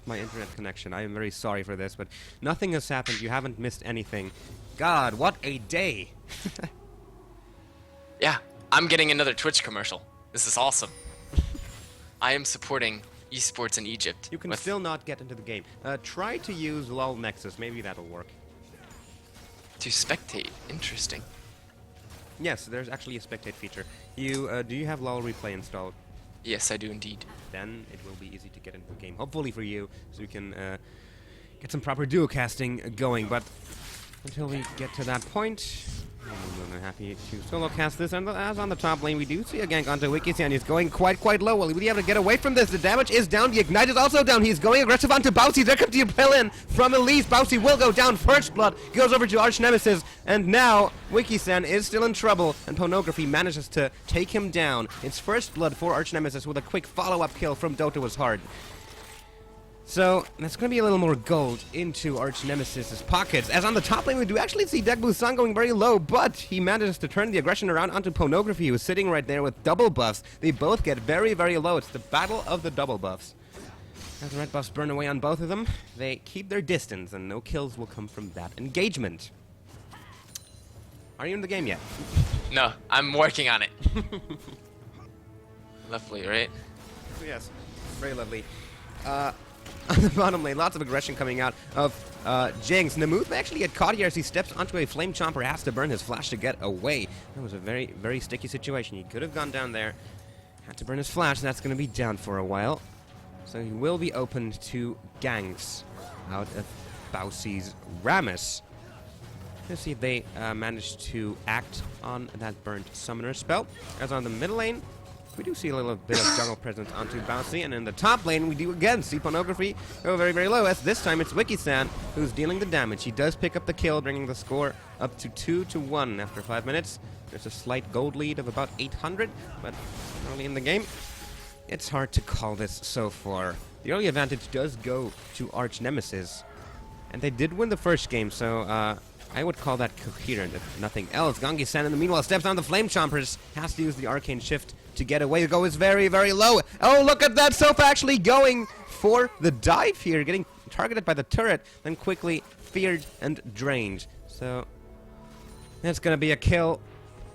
my internet connection. I am very sorry for this, but nothing has happened. You haven't missed anything. God, what a day! Yeah, I'm getting another Twitch commercial. This is awesome. I am supporting esports in Egypt. You can still not get into the game. Try to use ArchNemsis. Maybe that'll work. To spectate. Interesting. Yes, there's actually a spectate feature. Do you have LOL Replay installed? Yes, I do indeed. Then it will be easy to get into the game. Hopefully for you, so you can get some proper duo casting going. But until we get to that point, I'm happy to solo cast this. And as on the top lane, we do see a gank onto WikiSan. He's going quite low. Will he be able to get away from this? The damage is down. The Ignite is also down. He's going aggressive onto Bouncy. There comes the Impel in from Elise. Bouncy will go down. First Blood goes over to ArchNemsis. And now WikiSan is still in trouble. And Pornography manages to take him down. It's First Blood for ArchNemsis with a quick follow-up kill from Dota was hard. So, that's going to be a little more gold into ArchNemsis' pockets. As on the top lane, we do actually see Degbu-san going very low, but he manages to turn the aggression around onto Pornography, who's sitting right there with double buffs. They both get very low. It's the battle of the double buffs. As the red buffs burn away on both of them, they keep their distance, and no kills will come from that engagement. Are you in the game yet? No, I'm working on it. Lovely, right? Yes, very lovely. On the bottom lane, lots of aggression coming out of Jinx. Namuth may actually get caught here as he steps onto a Flame Chomper, has to burn his flash to get away. That was a very sticky situation. He could have gone down there, had to burn his flash, that's going to be down for a while. So he will be open to ganks out of Bausi's Rammus. Let's see if they manage to act on that burnt summoner spell. As on the middle lane, we do see a little bit of jungle presence onto Bouncy, and in the top lane we do again see Pornography go very low, as this time it's WikiSan who's dealing the damage. He does pick up the kill, bringing the score up to 2-1 after 5 minutes. There's a slight gold lead of about 800, but early in the game, it's hard to call this so far. The early advantage does go to ArchNemsis, and they did win the first game, so I would call that coherent, if nothing else. Gangi-san, in the meanwhile, steps on the Flame Chompers, has to use the Arcane Shift to get away. The go is very low. Oh, look at that! Sofa actually going for the dive here, getting targeted by the turret, then quickly feared and drained. So, that's going to be a kill.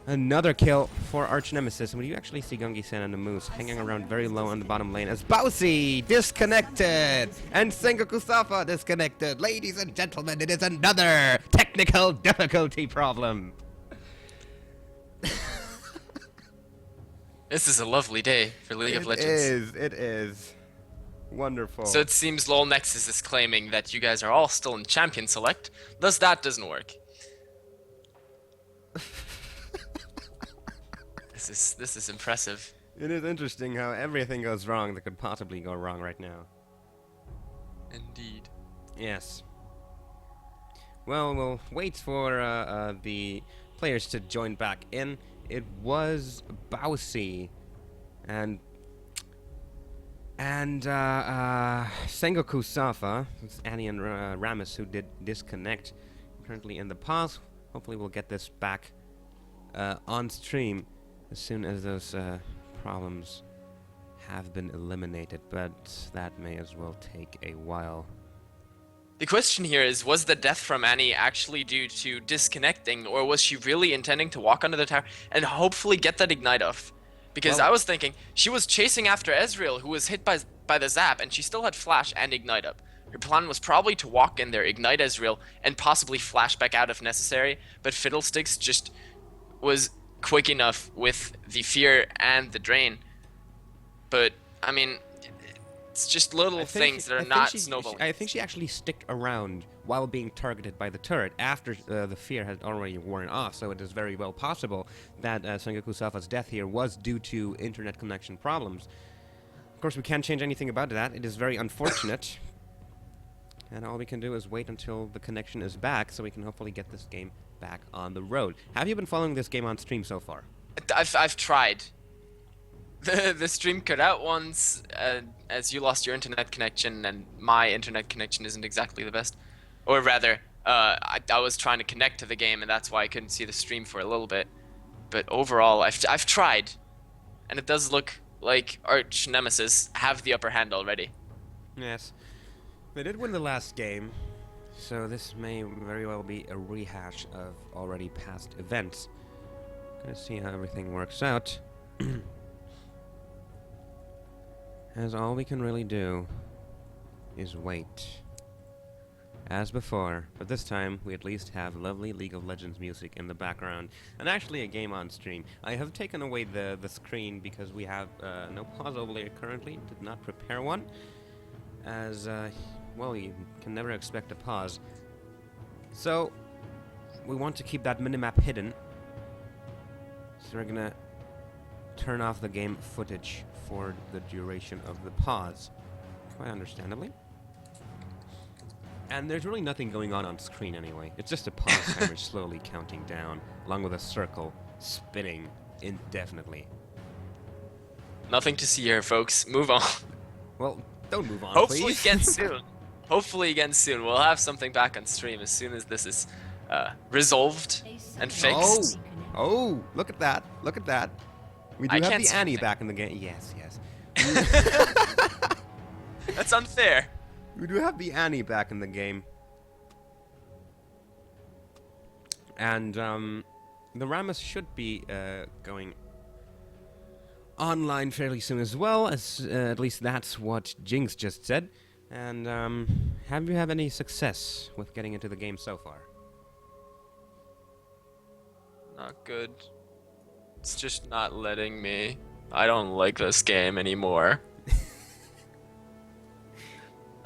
Another kill for ArchNemsis. And we do actually see Gangi-san and the Moose hanging around very low on the bottom lane as Bouncy disconnected and Sengoku Safa disconnected. Ladies and gentlemen, it is another technical difficulty problem. This is a lovely day for League of Legends. It is. Wonderful. So it seems LoL Nexus is claiming that you guys are all still in Champion Select, thus that doesn't work. This is impressive. It is interesting how everything goes wrong that could possibly go wrong right now. Indeed. Yes. Well, we'll wait for the players to join back in. It was Bouncy and Sengoku Safa, it's Annie and Rammus, who did disconnect. Currently in the pause. Hopefully we'll get this back on stream as soon as those problems have been eliminated, but that may as well take a while. The question here is, was the death from Annie actually due to disconnecting, or was she really intending to walk under the tower and hopefully get that Ignite off? Because I was thinking, she was chasing after Ezreal, who was hit by the zap, and she still had Flash and Ignite up. Her plan was probably to walk in there, Ignite Ezreal, and possibly flash back out if necessary, but Fiddlesticks just was quick enough with the fear and the drain. But, I mean, it's just little things that are not snowballing. I think she actually sticked around while being targeted by the turret after the fear had already worn off, so it is very well possible that Sengoku Safa's death here was due to internet connection problems. Of course, we can't change anything about that. It is very unfortunate. And all we can do is wait until the connection is back so we can hopefully get this game back on the road. Have you been following this game on stream so far? I've tried. The stream cut out once, as you lost your internet connection, and my internet connection isn't exactly the best. Or rather, I was trying to connect to the game, and that's why I couldn't see the stream for a little bit. But overall, I've tried, and it does look like ArchNemsis have the upper hand already. Yes. They did win the last game, so this may very well be a rehash of already past events. Gonna see how everything works out. As all we can really do is wait. As before, but this time we at least have lovely League of Legends music in the background, and actually a game on stream. I have taken away the screen because we have no pause overlay currently, did not prepare one, as, well, you can never expect a pause. So, we want to keep that minimap hidden, so we're gonna turn off the game footage for the duration of the pause, quite understandably. And there's really nothing going on screen anyway. It's just a pause timer slowly counting down, along with a circle spinning indefinitely. Nothing to see here, folks. Move on. Well, don't move on, Hopefully please. again soon. Hopefully again soon. We'll have something back on stream as soon as this is resolved and fixed. Oh, look at that. Look at that. We do I have can't the see Annie anything. back in the game. Yes, yes. That's unfair. We do have the Annie back in the game. And the Rammus should be going online fairly soon as well, as at least that's what Jinx just said. And have you had any success with getting into the game so far? Not good. It's just not letting me. I don't like this game anymore.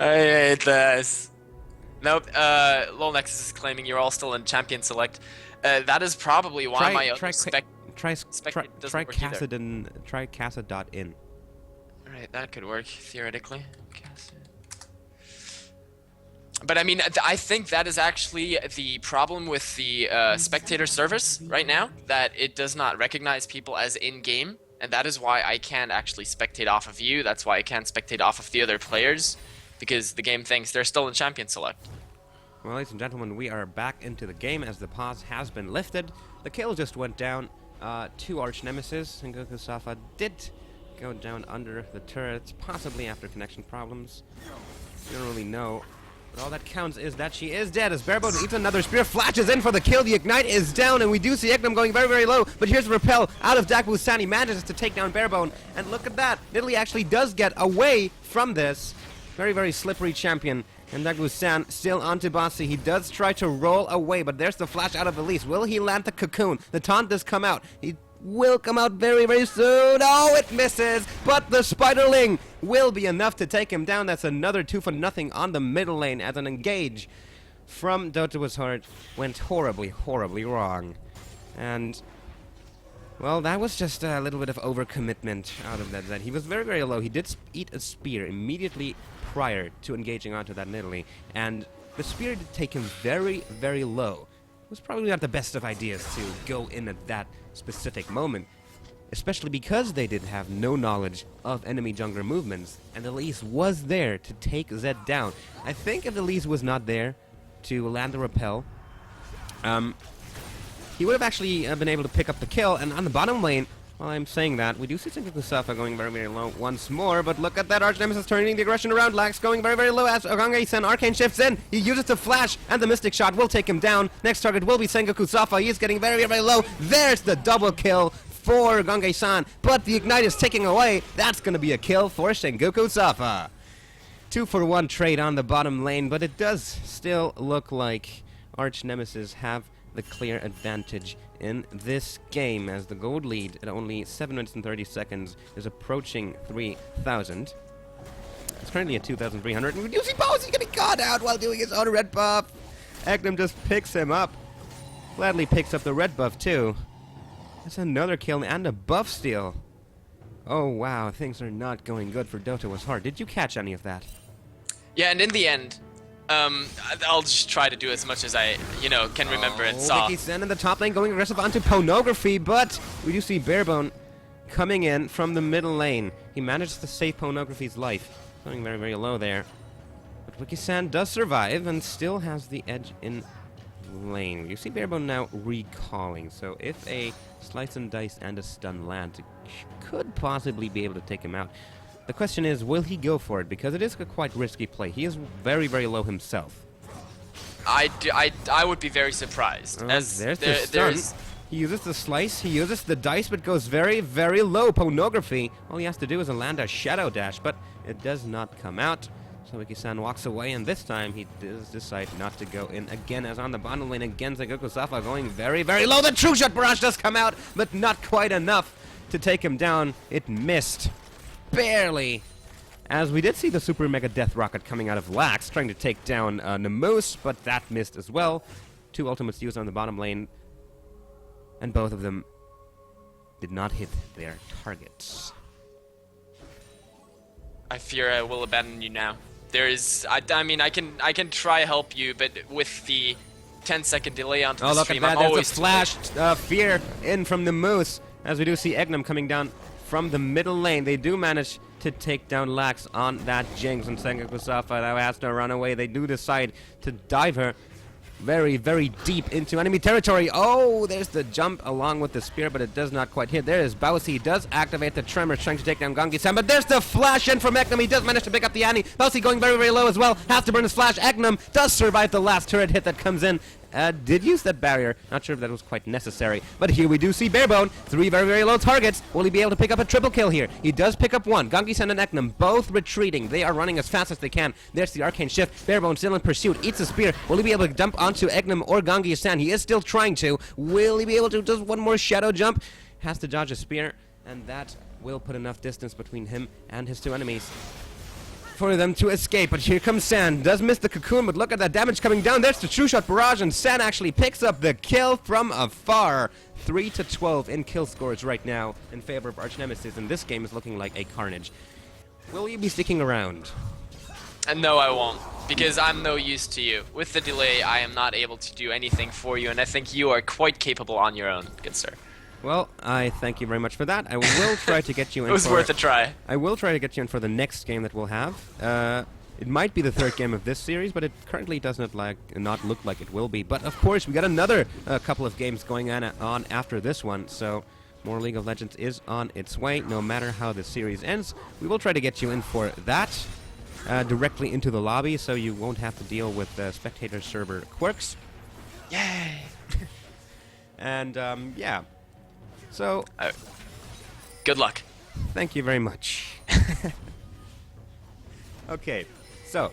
I hate this. Nope. Nexus is claiming you're all still in champion select. That is probably why my spec doesn't work either. Try Casa.in. Alright, that could work theoretically. But I mean, I think that is actually the problem with the spectator service right now, that it does not recognize people as in-game, and that is why I can't actually spectate off of you. That's why I can't spectate off of the other players, because the game thinks they're still in champion select. Well, ladies and gentlemen, we are back into the game as the pause has been lifted. The kill just went down to ArchNemsis, and Goku Safa did go down under the turrets, possibly after connection problems. You don't really know. But all that counts is that she is dead as Barebone eats another spear, flashes in for the kill. The Ignite is down, and we do see Eknum going very, very low. But here's Repel out of Dakbu. He manages to take down Barebone, and look at that. Italy actually does get away from this. Very, very slippery champion. And Dakbu still onto Bossy. He does try to roll away, but there's the flash out of Elise. Will he land the cocoon? The taunt does come out. He will come out very, very soon. Oh, it misses, but the Spiderling will be enough to take him down. That's another 2-0 on the middle lane as an engage from Dota was hard went horribly, horribly wrong. And, well, that was just a little bit of overcommitment out of that. He was very, very low. He did eat a spear immediately prior to engaging onto that Nidalee, and the spear did take him very, very low. It was probably not the best of ideas to go in at that specific moment, especially because they did have no knowledge of enemy jungler movements, and Elise was there to take Zed down. I think if Elise was not there to land the repel, he would have actually been able to pick up the kill. And on the bottom lane, while I'm saying that, we do see Sengoku Safa going very, very low once more, but look at that, ArchNemsis turning the aggression around, Lax going very, very low as Ogange-san Arcane shifts in, he uses the flash, and the Mystic Shot will take him down. Next target will be Sengoku Safa, he is getting very, very low. There's the double kill for Ogange-san, but the Ignite is taking away. That's going to be a kill for Sengoku Safa. 2-for-1 trade on the bottom lane, but it does still look like ArchNemsis have the clear advantage in this game, as the gold lead at only 7 minutes and 30 seconds is approaching 3,000. It's currently at 2,300, and we do see Bossy getting caught out while doing his own red buff. Eknum just picks him up. Gladly picks up the red buff too. That's another kill and a buff steal. Oh wow, things are not going good for Dota was hard. Did you catch any of that? Yeah, and in the end, I'll just try to do as much as I, can remember and saw. Vicky-san in the top lane going aggressive onto Pornography, but we do see Barebone coming in from the middle lane. He manages to save Pornography's life. Going very, very low there. But Wiki-san does survive and still has the edge in lane. You see Barebone now recalling, so if a slice and dice and a stun land, could possibly be able to take him out. The question is, will he go for it? Because it is a quite risky play. He is very, very low himself. I would be very surprised. There's the stun. He uses the slice, he uses the dice, but goes very, very low. Pornography. All he has to do is land a shadow dash, but it does not come out. So Wiki-san walks away, and this time he does decide not to go in again, as on the bottom lane again, Zagoku Safa going very, very low. The true shot barrage does come out, but not quite enough to take him down. It missed. Barely. As we did see the Super Mega Death Rocket coming out of Lax, trying to take down Nemoose, but that missed as well. 2 ultimates used on the bottom lane, and both of them did not hit their targets. I fear I will abandon you now. There is, I mean, I can try help you, but with the 10-second delay onto the stream, I'm always... Oh, look at that, there's a flash fear in from the Moose, as we do see Egnum coming down from the middle lane. They do manage to take down Lax on that Jinx, and Sengoku Safa now has to run away. They do decide to dive her very, very deep into enemy territory. Oh, there's the jump along with the spear, but it does not quite hit. There is Bowsy. He does activate the Tremors, trying to take down Gangi-san, but there's the flash in from Egnum. He does manage to pick up the Annie. Bowsy going very, very low as well. Has to burn his flash. Egnum does survive the last turret hit that comes in. Did use that barrier. Not sure if that was quite necessary. But here we do see Barebone. 3 very, very low targets. Will he be able to pick up a triple kill here? He does pick up 1. Gangi-san and Egnum both retreating. They are running as fast as they can. There's the arcane shift. Barebone still in pursuit. Eats a spear. Will he be able to dump onto Egnum or Gangi-san? He is still trying to. Will he be able to? Does one more shadow jump? Has to dodge a spear. And that will put enough distance between him and his 2 enemies for them to escape. But here comes San. Does miss the cocoon, but look at that damage coming down. There's the true shot barrage, and San actually picks up the kill from afar. 3-12 in kill scores right now in favor of ArchNemsis, and this game is looking like a carnage. Will you be sticking around? And no, I won't, because I'm no use to you. With the delay, I am not able to do anything for you, and I think you are quite capable on your own, good sir. Well, I thank you very much for that. I will try to get you in. It was worth a try. I will try to get you in for the next game that we'll have. It might be the 3rd game of this series, but it currently does not look like it will be. But of course, we got another couple of games going on after this one, so more League of Legends is on its way. No matter how the series ends, we will try to get you in for that directly into the lobby, so you won't have to deal with spectator server quirks. Yay! And yeah. So, good luck. Thank you very much. Okay, so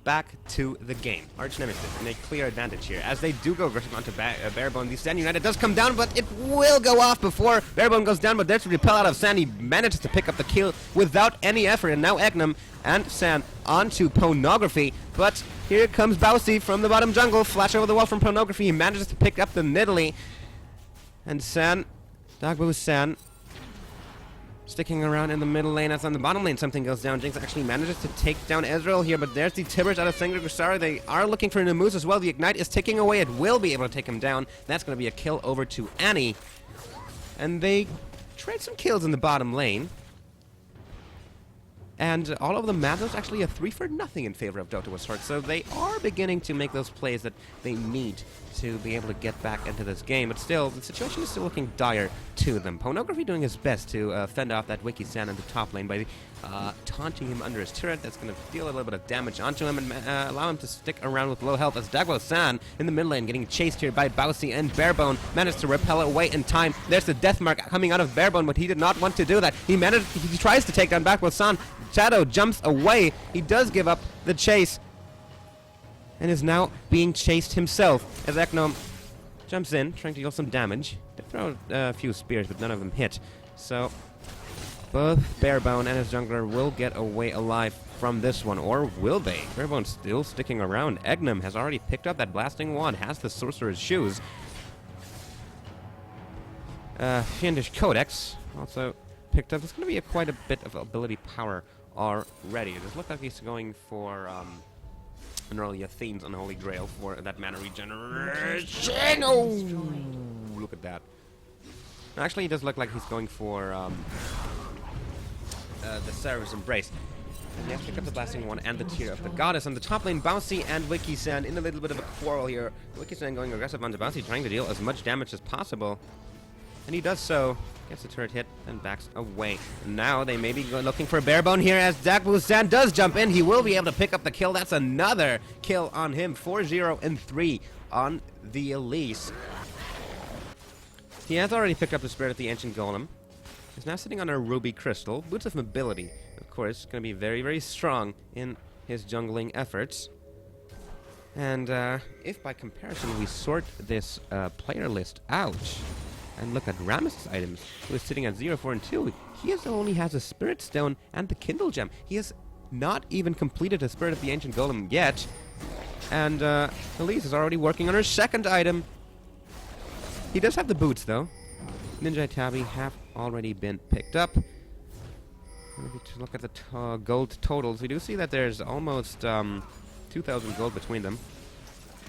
back to the game. ArchNemsis in a clear advantage here, as they do go aggressive onto Barebone. The Sand United does come down, but it will go off before Barebone goes down, but there's a repel out of Sand. He manages to pick up the kill without any effort, and now Egnum and Sand onto Pornography, but here comes Bowsy from the bottom jungle. Flash over the wall from Pornography. He manages to pick up the Nidalee, and Sand... Dogbo San sticking around in the middle lane. As on the bottom lane, something goes down. Jinx actually manages to take down Ezreal here, but there's the Tibbers out of Sengoku Safa. They are looking for Nemoose as well. The Ignite is ticking away. It will be able to take him down. That's going to be a kill over to Annie. And they trade some kills in the bottom lane. And all of the map is actually a 3-for-0 in favor of Dota with Sword. So they are beginning to make those plays that they need to be able to get back into this game. But still, the situation is still looking dire to them. Pornography doing his best to fend off that Wiki-san in the top lane by taunting him under his turret. That's going to deal a little bit of damage onto him and allow him to stick around with low health, as Dagwo-san in the mid lane getting chased here by Bowsy, and Barebone managed to repel away in time. There's the death mark coming out of Barebone, but he did not want to do that. He tries to take down Dagwo-san. Shadow jumps away. He does give up the chase and is now being chased himself, as Egnum jumps in, trying to deal some damage. They throw a few spears, but none of them hit. So both Barebone and his jungler will get away alive from this one, or will they? Barebone's still sticking around. Egnum has already picked up that blasting wand, has the sorcerer's shoes. Fiendish Codex also picked up. It's going to be quite a bit of ability power already. It does look like he's going for an early Athene's Unholy Grail for that mana regeneration. Oh, look at that. Actually, it does look like he's going for the Seraph's Embrace. And he has to pick up the Blasting One and the Tear of the Goddess. On the top lane, Bouncy and Wiki-san in a little bit of a quarrel here. Wiki-san going aggressive onto Bouncy, trying to deal as much damage as possible. And he does so. Gets the turret hit and backs away. Now they may be looking for a barebone here as Dagwosan does jump in. He will be able to pick up the kill. That's another kill on him. 4-0 and 3 on the ESE. He has already picked up the Spirit of the Ancient Golem. He's now sitting on a Ruby Crystal. Boots of Mobility, of course, going to be very, very strong in his jungling efforts. And if by comparison we sort this player list out and look at Rammus' items, who is sitting at 0, 4, and 2, he only has a Spirit Stone and the Kindle Gem. He has not even completed the Spirit of the Ancient Golem yet. And ESE is already working on her second item. He does have the boots, though. Ninja Itabi have already been picked up. If you look at the gold totals, we do see that there's almost 2,000 gold between them.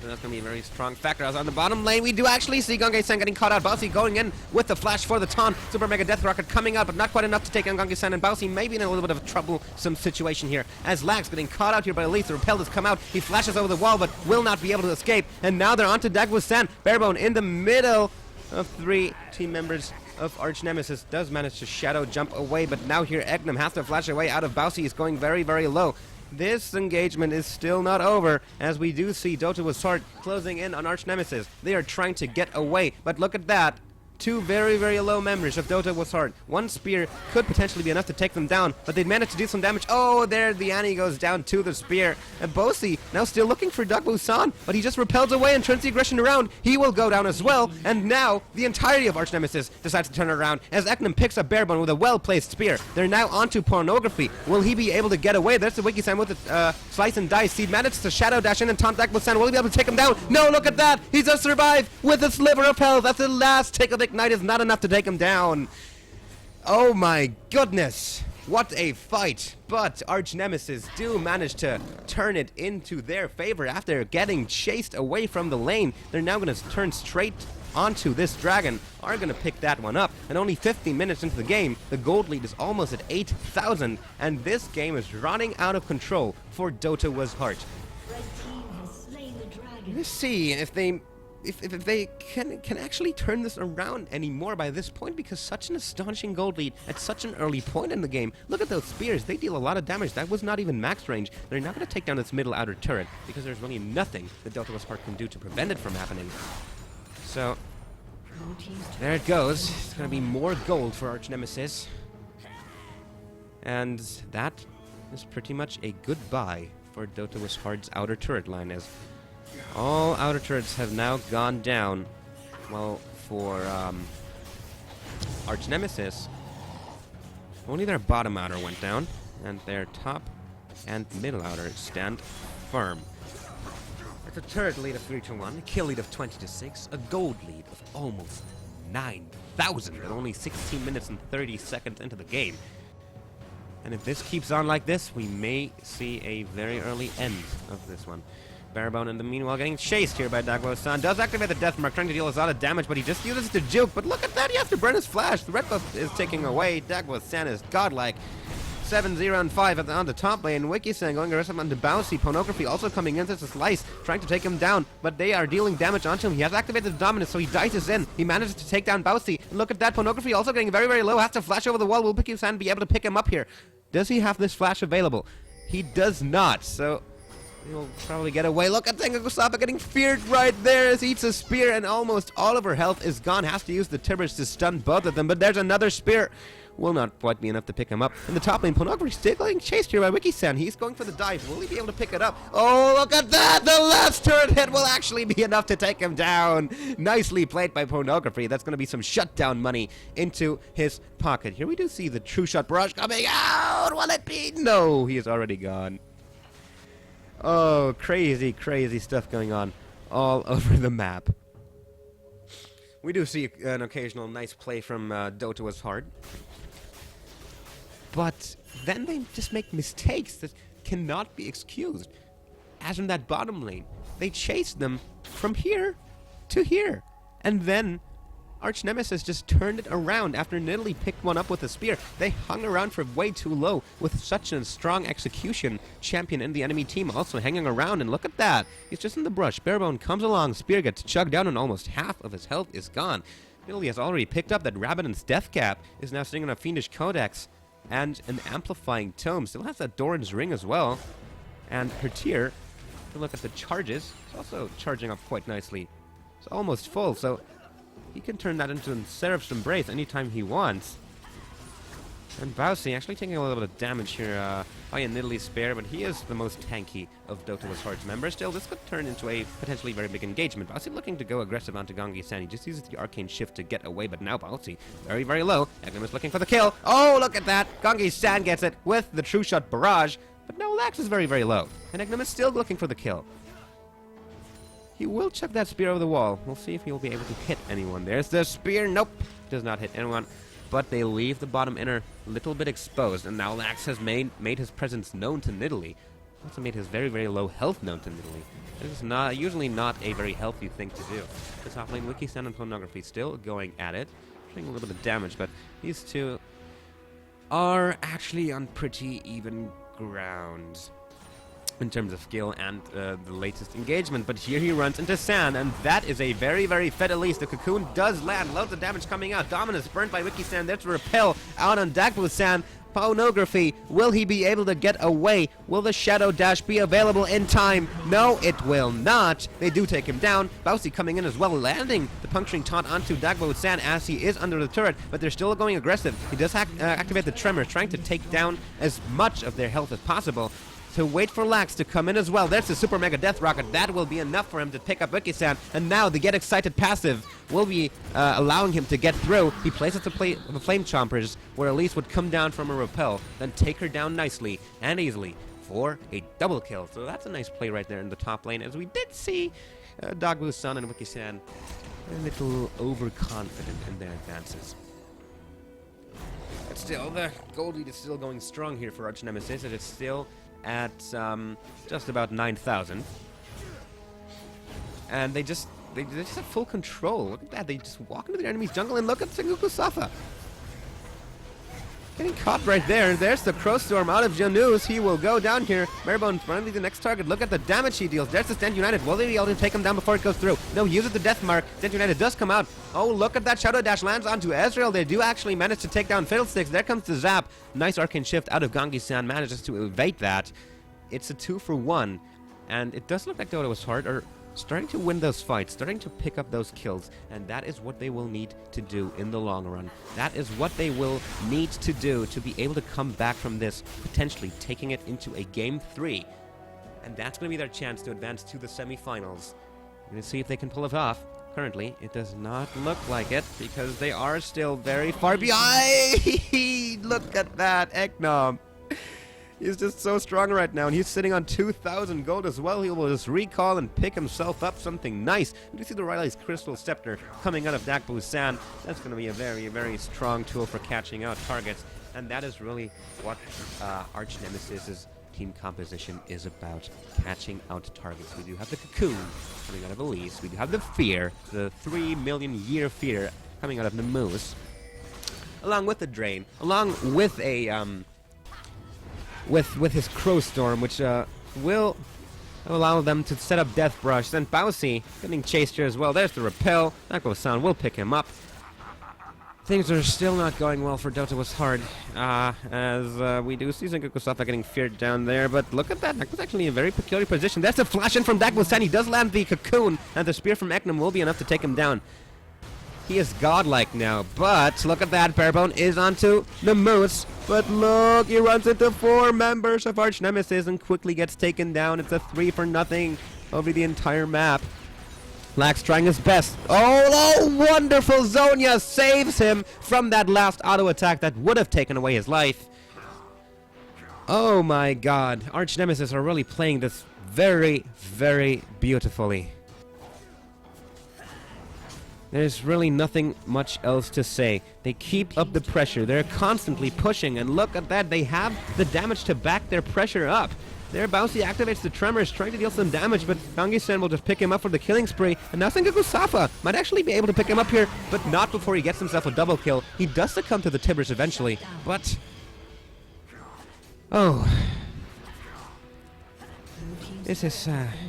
So that's going to be a very strong factor. As on the bottom lane, we do actually see Gange-san getting caught out. Bowsy going in with the flash for the taunt. Super Mega Death Rocket coming out, but not quite enough to take on Gange-san. And Bowsy maybe in a little bit of a troublesome situation here. As Lax getting caught out here by ESE. The Repel has come out. He flashes over the wall, but will not be able to escape. And now they're onto Dagwosan. Barebone in the middle of 3 team members of ArchNemsis. Does manage to shadow jump away, but now here Egnum has to flash away out of Bowsy. He's going very, very low. This engagement is still not over, as we do see Dota with Sword closing in on ArchNemsis. They are trying to get away, but look at that. 2 very, very low members of Dota with Sword. 1 spear could potentially be enough to take them down, but they managed to do some damage. Oh, there the Annie goes down to the spear. And Bosi now still looking for Dagwosan, but he just repels away and turns the aggression around. He will go down as well, and now the entirety of ArchNemsis decides to turn around as Eknum picks up Barebone with a well-placed spear. They're now onto Pornography. Will he be able to get away? There's the Wiki-san with the slice and dice. He managed to shadow dash in and taunt Dagwosan. Will he be able to take him down? No, look at that! He just survived with a sliver of health. That's the last tick of Ignite is not enough to take him down. Oh my goodness. What a fight. But ArchNemsis do manage to turn it into their favor after getting chased away from the lane. They're now going to turn straight onto this dragon. Are going to pick that one up. And only 15 minutes into the game, the gold lead is almost at 8,000. And this game is running out of control for Dota Was Heart. Let's see if they can actually turn this around anymore by this point, because such an astonishing gold lead at such an early point in the game. Look at those spears. They deal a lot of damage. That was not even max range. They're not going to take down this middle outer turret because there's really nothing that Dota Was Heart can do to prevent it from happening. So, there it goes. It's going to be more gold for ArchNemsis. And that is pretty much a goodbye for Dota Was Heart's outer turret line, as all outer turrets have now gone down. Well, for ArchNemsis, only their bottom outer went down, and their top and middle outer stand firm. It's a turret lead of 3-1, a kill lead of 20-6, a gold lead of almost 9,000 with only 16 minutes and 30 seconds into the game. And if this keeps on like this, we may see a very early end of this one. Barebone in the meanwhile getting chased here by Dagwosan. Does activate the death mark, trying to deal a lot of damage, but he just uses it to juke. But look at that, he has to burn his flash. The red buff is taking away. Dagwosan is godlike. 7-0 and 5 on the top lane. Wiki-san going aggressive onto Bouncy. Pornography also coming into the slice, trying to take him down, but they are dealing damage onto him. He has activated the dominance, so he dices in. He manages to take down Bouncy. And look at that, Pornography also getting very, very low. Has to flash over the wall. Will Wiki-san be able to pick him up here? Does he have this flash available? He does not, so he'll probably get away. Look at Tengakusapa getting feared right there as he eats a spear, and almost all of her health is gone. Has to use the Tibbers to stun both of them, but there's another spear. Will not quite be enough to pick him up. In the top lane, Pornography still getting chased here by Wiki-san. He's going for the dive. Will he be able to pick it up? Oh, look at that! The last turret hit will actually be enough to take him down. Nicely played by Pornography. That's going to be some shutdown money into his pocket. Here we do see the True Shot Barrage coming out. Will it be? No, he is already gone. Oh, crazy, crazy stuff going on all over the map. We do see an occasional nice play from Dota Was Heart. But then they just make mistakes that cannot be excused. As in that bottom lane, they chased them from here to here. And then ArchNemsis just turned it around after Nidalee picked one up with a spear. They hung around for way too low with such a strong execution champion in the enemy team also hanging around. And look at that. He's just in the brush. Barebone comes along. Spear gets chugged down and almost half of his health is gone. Nidalee has already picked up that Rabadon's Death Cap, is now sitting on a Fiendish Codex and an Amplifying Tome. Still has that Doran's Ring as well. And her tier, if you look at the charges, it's also charging up quite nicely. It's almost full, so he can turn that into a Seraph's Embrace anytime he wants. And Bowsy actually taking a little bit of damage here by a Nidalee Spear, but he is the most tanky of Dota was Heart's members. Still, this could turn into a potentially very big engagement. Bowsy looking to go aggressive onto Gangi-san. He just uses the Arcane Shift to get away, but now Bowsy very, very low. ArchNemsis looking for the kill. Oh, look at that! Gangi-san gets it with the True Shot Barrage, but no, Lax is very, very low. And ArchNemsis still looking for the kill. He will chuck that spear over the wall. We'll see if he'll be able to hit anyone. There's the spear. Nope, does not hit anyone. But they leave the bottom inner a little bit exposed, and now Lax has made his presence known to Nidalee. Also made his very, very low health known to Nidalee. This is usually not a very healthy thing to do. The top lane, Wiki-san and Pornography still going at it, doing a little bit of damage, but these two are actually on pretty even ground in terms of skill and the latest engagement. But here he runs into San, and that is a very, very fed Elise. The cocoon does land. Loads of damage coming out. Dominus burnt by Wiki-san. There's Repel out on Dagblue-san. Pornography, will he be able to get away? Will the Shadow Dash be available in time? No, it will not. They do take him down. Bowsy coming in as well, landing the puncturing taunt onto Dagblue-san as he is under the turret, but they're still going aggressive. He does activate the Tremor, trying to take down as much of their health as possible. To wait for Lax to come in as well. There's the Super Mega Death Rocket. That will be enough for him to pick up Wiki-san. And now the Get Excited passive will be allowing him to get through. He places the Flame Chompers, where Elise would come down from a Repel, then take her down nicely and easily for a double kill. So that's a nice play right there in the top lane, as we did see Dagblue-san and Wiki-san a little overconfident in their advances. But still, the gold lead is still going strong here for ArchNemsis, and it's still at just about 9,000, and they just have full control. Look at that! They just walk into their enemy's jungle, and look at Sengoku Safa getting caught right there. There's the Crow Storm out of Janus. He will go down here. Maribone running the next target. Look at the damage he deals. There's the Stand United. Will they be able to take him down before it goes through? No, he uses the Death Mark. Stand United does come out. Oh, look at that Shadow Dash lands onto Ezreal. They do actually manage to take down Fiddlesticks. There comes the Zap. Nice Arcane Shift out of Gangi-san. Manages to evade that. It's a 2-for-1, and it does look like Dota was hard, or starting to win those fights, starting to pick up those kills, and that is what they will need to do in the long run. That is what they will need to do to be able to come back from this, potentially taking it into a Game 3. And that's going to be their chance to advance to the semifinals. We're going to see if they can pull it off. Currently, it does not look like it, because they are still very far behind. Look at that, Eknom. He's just so strong right now, and he's sitting on 2,000 gold as well. He will just recall and pick himself up something nice. You see the Riley's Crystal Scepter coming out of Dagblue-san. That's going to be a very, very strong tool for catching out targets, and that is really what ArchNemsis' team composition is about, catching out targets. We do have the Cocoon coming out of Elise. We do have the Fear, the 3 million year Fear coming out of Nemoose, along with the Drain, along with a with his Crow Storm, which will allow them to set up Death Brush. Then Bowsy getting chased here as well. There's the Repel. Nako-san will pick him up. Things are still not going well for Dota was hard, as we do see Sengoku Safa getting feared down there, but look at that. That was actually a very peculiar position. That's a flash in from Dagblue-san. He does land the Cocoon, and the Spear from Eknom will be enough to take him down. He is godlike now, but look at that. Parabone is onto the Moose, but look, he runs into 4 members of ArchNemsis and quickly gets taken down. It's a 3-for-0 over the entire map. Lax trying his best. Oh, wonderful! Zonia saves him from that last auto attack that would have taken away his life. Oh my god, ArchNemsis are really playing this very, very beautifully. There's really nothing much else to say. They keep up the pressure. They're constantly pushing, and look at that. They have the damage to back their pressure up. There, Bouncy activates the Tremors, trying to deal some damage, but Gangi-san will just pick him up for the killing spree. And now Sengoku Safa might actually be able to pick him up here, but not before he gets himself a double kill. He does succumb to the Tibbers eventually, but... oh... This is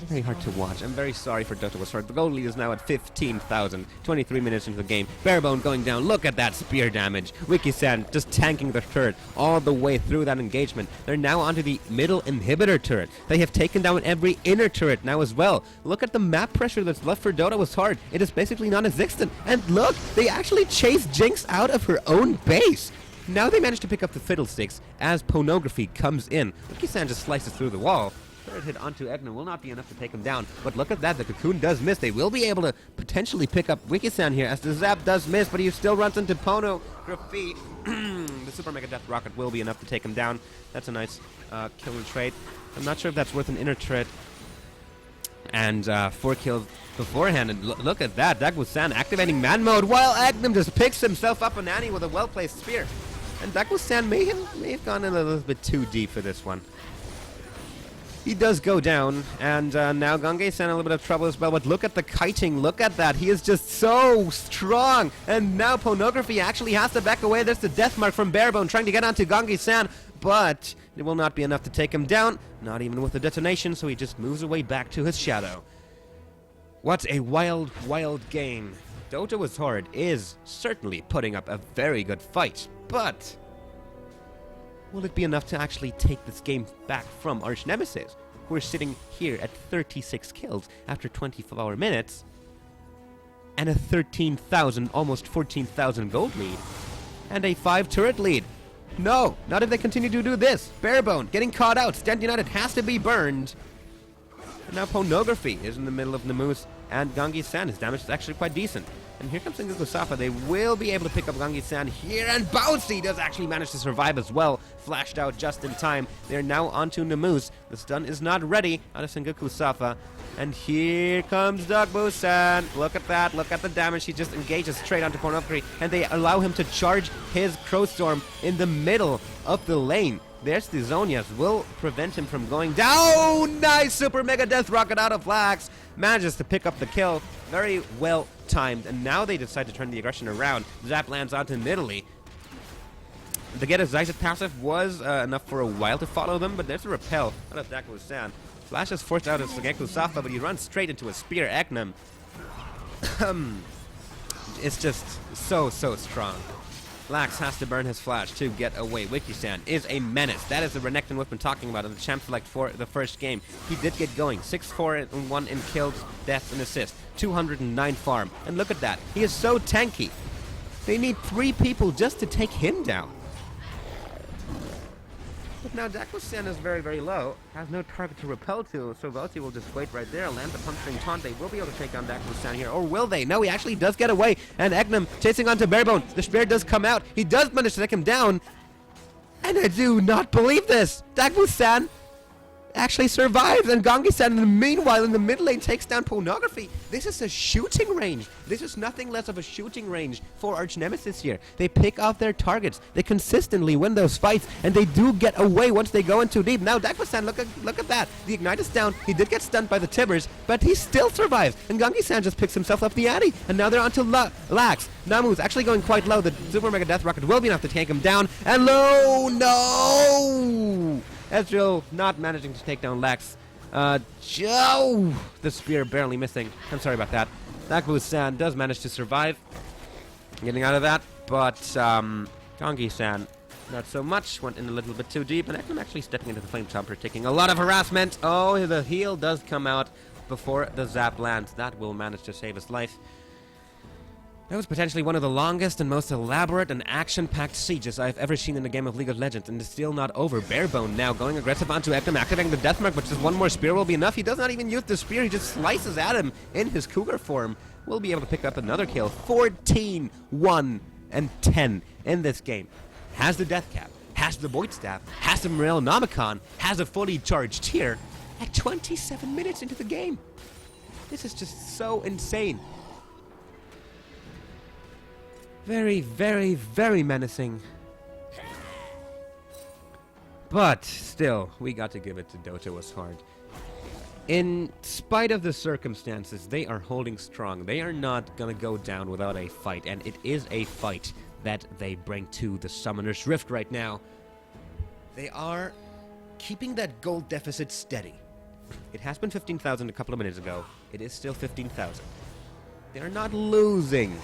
very hard to watch. I'm very sorry for Dota was hard. The gold lead is now at 15,000. 23 minutes into the game. Barebone going down. Look at that spear damage. Wiki-san just tanking the turret all the way through that engagement. They're now onto the middle inhibitor turret. They have taken down every inner turret now as well. Look at the map pressure that's left for Dota was hard. It is basically non-existent. And look, they actually chased Jinx out of her own base. Now they manage to pick up the fiddlesticks as Pornography comes in. Wiki-san just slices through the wall. Third hit onto Egna will not be enough to take him down. But look at that, the cocoon does miss. They will be able to potentially pick up Wiki-san here as the zap does miss, but he still runs into Pornography. The Super Mega Death Rocket will be enough to take him down. That's a nice kill and trade. I'm not sure if that's worth an inner turret. And 4 kills beforehand. And look at that, Dagu-san activating man mode while Agnem just picks himself up on Annie with a well-placed spear. And Dagu-san may have gone in a little bit too deep for this one. He does go down, and now Gange-san in a little bit of trouble as well, but look at the kiting, look at that, he is just so strong, and now Pornography actually has to back away. There's the death mark from Barebone trying to get onto Gange-san, but it will not be enough to take him down, not even with the detonation, so he just moves away back to his shadow. What a wild, wild game. Dota was Hard is certainly putting up a very good fight, but will it be enough to actually take this game back from ArchNemsis, who are sitting here at 36 kills after 24 minutes, and a 13,000, almost 14,000 gold lead, and a 5 turret lead? No, not if they continue to do this. Barebone getting caught out. Stand United has to be burned. And now Pornography is in the middle of Nemoose, and Gange-san, his damage is actually quite decent. And here comes Sengoku Safa. They will be able to pick up Gange-san here, and Bouncy does actually manage to survive as well. Flashed out just in time. They're now onto Nemoose. The stun is not ready out of Sengoku Safa. And here comes Dogbu-san. Look at that. Look at the damage. He just engages straight onto Pornography, and they allow him to charge his Crowstorm in the middle of the lane. There's the Zonias. Will prevent him from going down. Nice Super Mega Death Rocket out of Lax. Manages to pick up the kill. Very well timed. And now they decide to turn the aggression around. Zap lands onto Nidalee. The get a Zizet passive was enough for a while to follow them, but there's a repel out of Daku-san. Flash is forced out of Sengoku Safa, but he runs straight into a spear. Agnem. It's just so strong. Lax has to burn his flash to get away. Wiki-san is a menace. That is the Renekton we've been talking about in the champ select for the first game. He did get going. 6-4-1 in kills, deaths, and assists. 209 farm. And look at that. He is so tanky. They need 3 people just to take him down. But now Daku-san is very low. Has no target to repel to, so Velty will just wait right there. Land the puncturing taunt. They will be able to take down Daku-san here. Or will they? No, he actually does get away. And Egnem chasing onto Barebone. The spear does come out. He does manage to take him down. And I do not believe this. Daku-san actually survives, and Gange-san, meanwhile, in the mid lane, takes down Pornography. This is a shooting range. This is nothing less of a shooting range for ArchNemsis here. They pick off their targets. They consistently win those fights, and they do get away once they go in too deep. Now, Daku-san, look at that. The Ignite is down. He did get stunned by the Tibbers, but he still survives. And Gange-san just picks himself up the Addy, and now they're onto Lax. Namu's actually going quite low. The Super Mega Death Rocket will be enough to take him down. And low, no! Ezreal not managing to take down Lax. Joe! The spear barely missing. I'm sorry about that. Daku-san does manage to survive. Getting out of that, but Gange-san not so much. Went in a little bit too deep, and Ekman actually stepping into the Flame Chomper, taking a lot of harassment. Oh, the heal does come out before the zap lands. That will manage to save his life. That was potentially one of the longest and most elaborate and action-packed sieges I've ever seen in a game of League of Legends, and it's still not over. Barebone now going aggressive onto Ekman, activating the Deathmark, but just one more spear will be enough. He does not even use the spear, he just slices at him in his Cougar form. Will be able to pick up another kill. 14, 1, and 10 in this game. Has the Death Cap, has the Void Staff, has the Morelnomicon, has a fully charged tier at 27 minutes into the game. This is just so insane. Very menacing. But still, we got to give it to Dota was hard. In spite of the circumstances, they are holding strong. They are not gonna go down without a fight, and it is a fight that they bring to the Summoner's Rift right now. They are keeping that gold deficit steady. It has been 15,000 a couple of minutes ago. It is still 15,000. They're not losing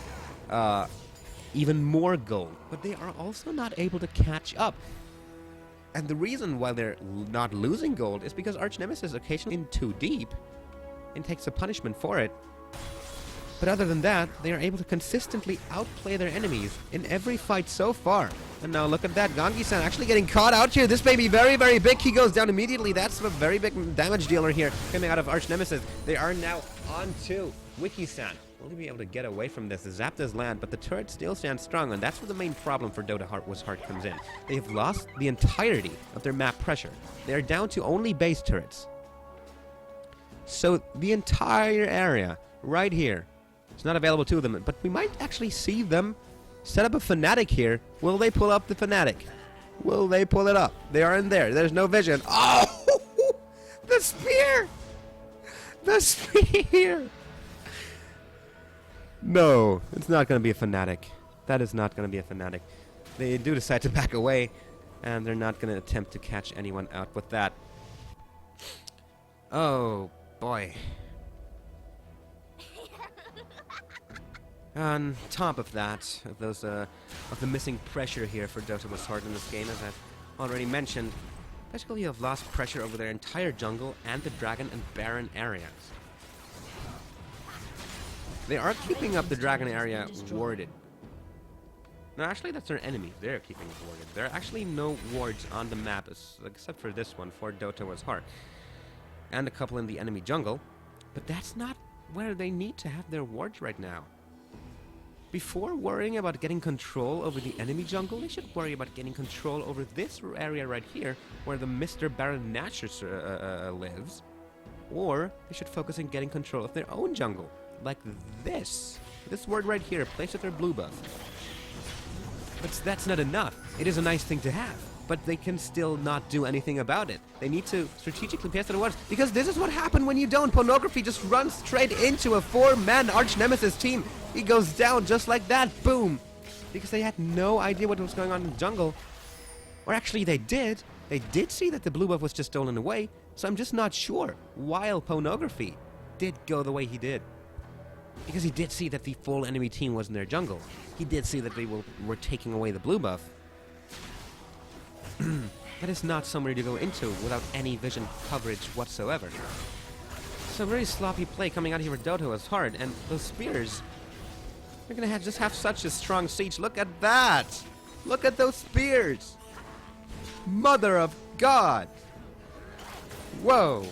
even more gold, but they are also not able to catch up. And the reason why they're not losing gold is because ArchNemsis is occasionally in too deep and takes a punishment for it. But other than that, they are able to consistently outplay their enemies in every fight so far. And now look at that, Gangi-san actually getting caught out here. This may be very, very big. He goes down immediately. That's a very big damage dealer here coming out of ArchNemsis. They are now on to Wiki-san. Will he be able to get away from this? Zap does land, but the turret still stands strong, and that's where the main problem for Dota was Heart comes in. They have lost the entirety of their map pressure. They are down to only base turrets. So the entire area right here is not available to them, but we might actually see them set up a Fnatic here. Will they pull up the Fnatic? Will they pull it up? They are in there. There's no vision. Oh! The spear! The spear! No, it's not going to be a Fnatic. That is not going to be a Fnatic. They do decide to back away, and they're not going to attempt to catch anyone out with that. Oh, boy. On top of that, of the missing pressure here for Dota was hard in this game, as I've already mentioned. Basically, you have lost pressure over their entire jungle and the Dragon and Baron areas. They are keeping up the Dragon area warded. No, actually, that's their enemy. They're keeping it warded. There are actually no wards on the map, except for this one, for Dota was hard. And a couple in the enemy jungle. But that's not where they need to have their wards right now. Before worrying about getting control over the enemy jungle, they should worry about getting control over this area right here, where the Mr. Baron Natchez lives. Or they should focus on getting control of their own jungle. Like this. This word right here, placed at their blue buff. But that's not enough. It is a nice thing to have, but they can still not do anything about it. They need to strategically pass it at once, because this is what happened when you don't. Pornography just runs straight into a 4-man ArchNemsis team. He goes down just like that. Boom. Because they had no idea what was going on in the jungle. Or actually they did. They did see that the blue buff was just stolen away, so I'm just not sure why Pornography did go the way he did. Because he did see that the full enemy team was in their jungle. He did see that they were taking away the blue buff. That is not somewhere to go into without any vision coverage whatsoever. So very sloppy play coming out here with Dota was hard, and those spears, they're gonna just have such a strong siege. Look at that! Look at those spears! Mother of God! Whoa!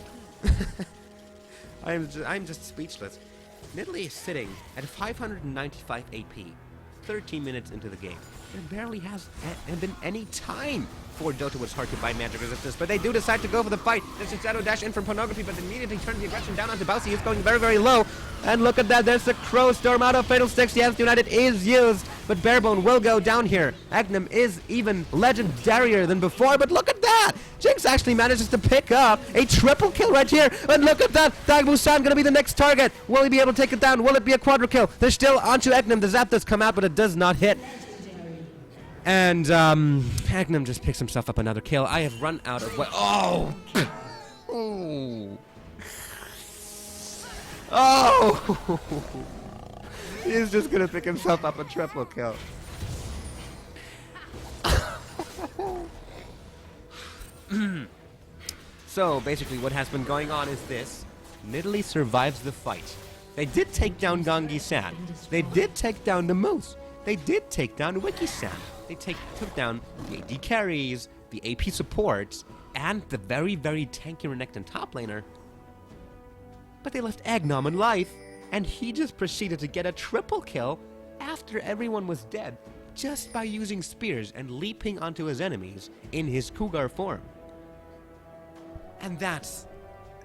I'm just speechless. Nidalee is sitting at 595 AP, 13 minutes into the game. There barely has been any time for Dota was hard to buy magic resistance, but they do decide to go for the fight. There's a shadow dash in from Pornography, but immediately turns the aggression down onto Bousy. He's going very, very low. And look at that, there's the Crow Storm out of Fatal Sticks. Yes, United is used, but Barebone will go down here. Agnem is even legendarier than before, but look at that! Jinx actually manages to pick up a triple kill right here, and look at that! Dagbu-san gonna be the next target. Will he be able to take it down? Will it be a quadra kill? They're still onto Agnem. The zap does come out, but it does not hit. And Agnem just picks himself up another kill. I have run out of what? Oh! Oh! Oh! He's just gonna pick himself up a triple kill. So basically, what has been going on is this: Nidalee survives the fight. They did take down Gangi-san. They did take down the Moose. They did take down Wiki-san. They took down the AD carries, the AP supports, and the very, very tanky Renekton top laner. But they left Agnom in life, and he just proceeded to get a triple kill after everyone was dead, just by using spears and leaping onto his enemies in his Cougar form. And that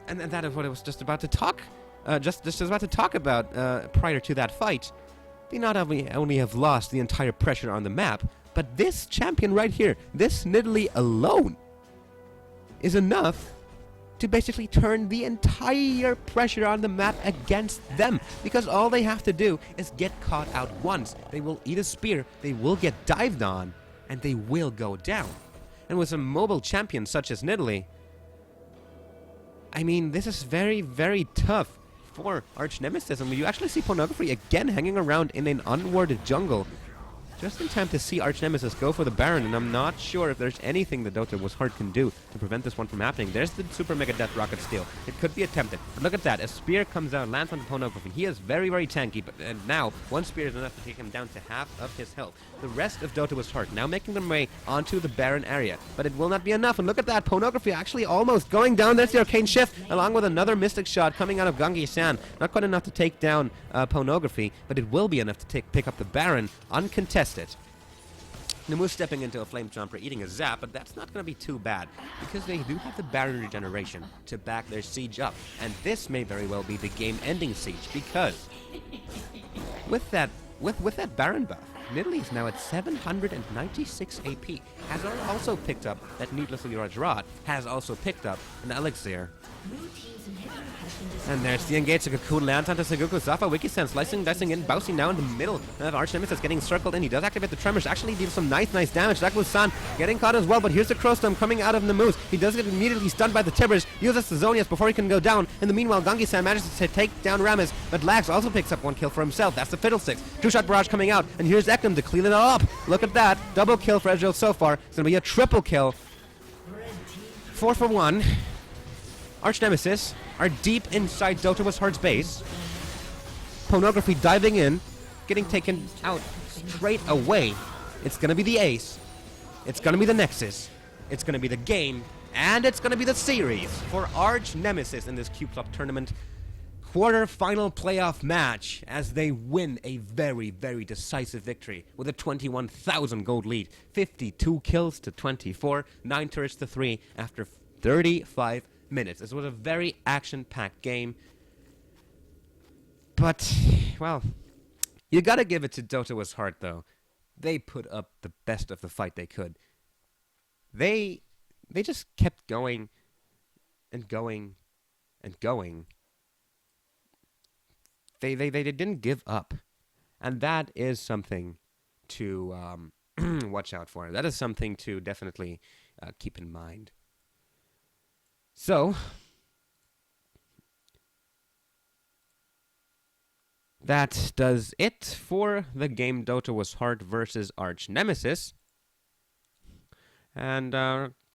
is what I was just about to talk, about prior to that fight. They not only have lost the entire pressure on the map, but this champion right here, this Nidalee alone, is enough to basically turn the entire pressure on the map against them. Because all they have to do is get caught out once. They will eat a spear, they will get dived on, and they will go down. And with a mobile champion such as Nidalee, I mean, this is very, very tough for ArchNemsis, and you actually see Pornography again hanging around in an unwarded jungle. Just in time to see ArchNemsis go for the Baron, and I'm not sure if there's anything that Dota was hard can do to prevent this one from happening. There's the Super Mega Death Rocket Steal. It could be attempted. But look at that. A spear comes out, lands on the Pornography. He is very, very tanky, but now one spear is enough to take him down to half of his health. The rest of Dota was hard, now making their way onto the Baron area. But it will not be enough, and look at that. Pornography actually almost going down. There's the Arcane Shift, along with another Mystic Shot coming out of Gangi-san. Not quite enough to take down Pornography, but it will be enough to pick up the Baron uncontested. Nemu's stepping into a Flame Jumper, eating a Zap, but that's not going to be too bad, because they do have the Baron regeneration to back their siege up, and this may very well be the game-ending siege, because with that Baron buff, Nidalee is now at 796 AP, has also picked up that Needlessly Large Rod, has also picked up an Elixir. And there's the engage. A Cocoon lands onto Seguku. Zafa, Wiki-san slicing, dicing in, Bousy now in the middle of ArchNemsis getting circled in. He does activate the Tremors, actually deals some nice damage. Daku-san getting caught as well, but here's the Crowstorm coming out of Nemus. He does get immediately stunned by the Tibbers, uses the Zonias before he can go down. In the meanwhile, Gangi-san manages to take down Rammus, but Lags also picks up one kill for himself. That's the Fiddlesticks. Two-shot barrage coming out, and here's Eknum to clean it all up. Look at that. Double kill for Ezreal so far. It's going to be a triple kill. 4 for 1. ArchNemsis are deep inside Dota was Hard's base. Pornography diving in, getting taken out straight away. It's gonna be the ace. It's gonna be the Nexus. It's gonna be the game. And it's gonna be the series for ArchNemsis in this Cube Club tournament. Quarter-final playoff match as they win a very, very decisive victory with a 21,000 gold lead. 52 kills to 24, 9 turrets to 3 after 35 minutes. This was a very action-packed game. But, well, you gotta give it to Dota was hard, though. They put up the best of the fight they could. They just kept going and going and going. They didn't give up. And that is something to watch out for. That is something to definitely keep in mind. So, that does it for the game Dota was hard versus ArchNemsis. And